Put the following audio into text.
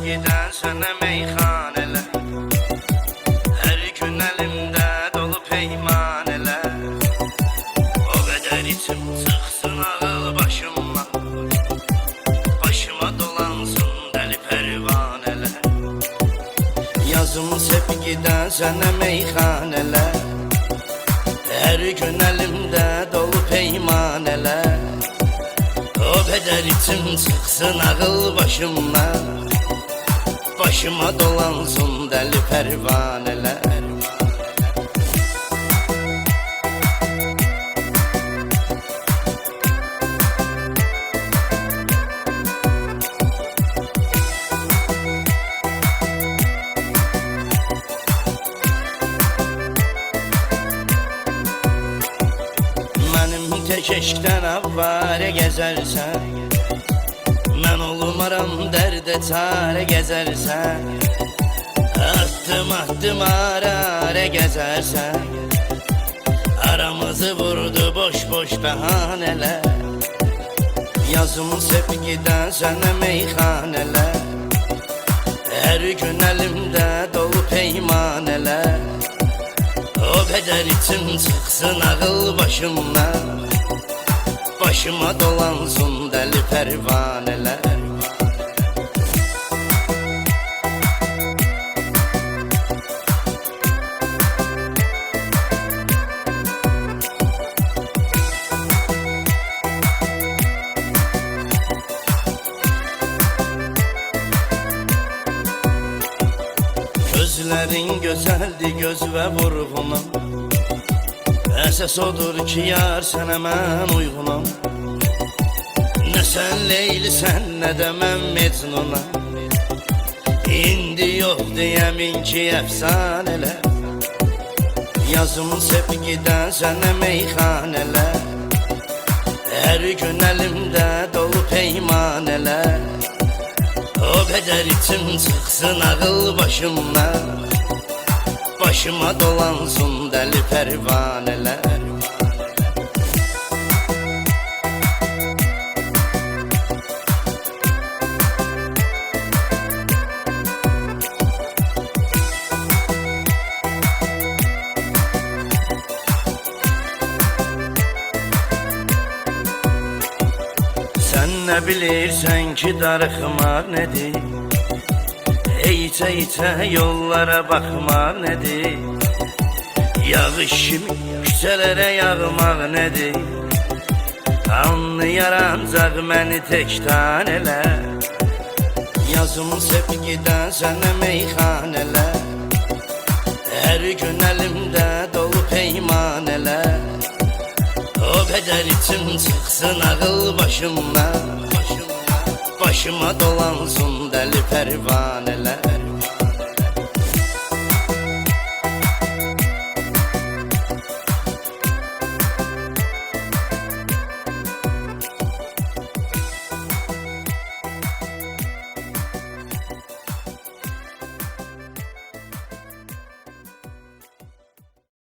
sevgiden sənə meyxanələr, hər gün əlimdə dolu peymanələr. O qədər içim çıxsın ağıl başıma, başıma dolansın dəli pərvanələr. Yazım sevgiden sənə meyxanələr, hər gün əlimdə dolu peymanələr. O qədər içim çıxsın ağıl başıma, başıma dolansın dəli pərvanələr. Mənim tək eşqdən avvarə gəzərsən, mən olmaram dərdə çarə gəzərsən. Addım addım ara gəzərsən, aramızı vurdu boş boş bəhanələr. Yazım sevgidən sənə meyxanələr, hər gün əlimdə dolu peymanələr. O qədər içim çıxsın ağıl başıma, başıma dolansın dəli pərvanələr. Gözlərin gözəldir göz və vurğunum, əsas odur ki yar sənə mən uyğunum. Nə sən Leylisən, nə də mən Mecnunam, indi yoxdur yəmin ki əfsanələr. Yazım sevgidən sənə meyxanələr, hər gün əlimdə dolu peymanələr. O qədər içim çıxsın ağıl başıma, başıma dolansın dəli pərvanələr. Sən nə bilirsən ki darıxmaq nədir, İçə yollara baxmaq nədir, yağış kimi küçələrə yağmaq nədir. Anlayar ancaq məni tək tanələr, yazım sevgidən sənə meyxanələr, hər gün əlimdə dolu peymanələr. O qədər içim çıxsın ağıl başıma, başıma dolansın dəli pərvanələr.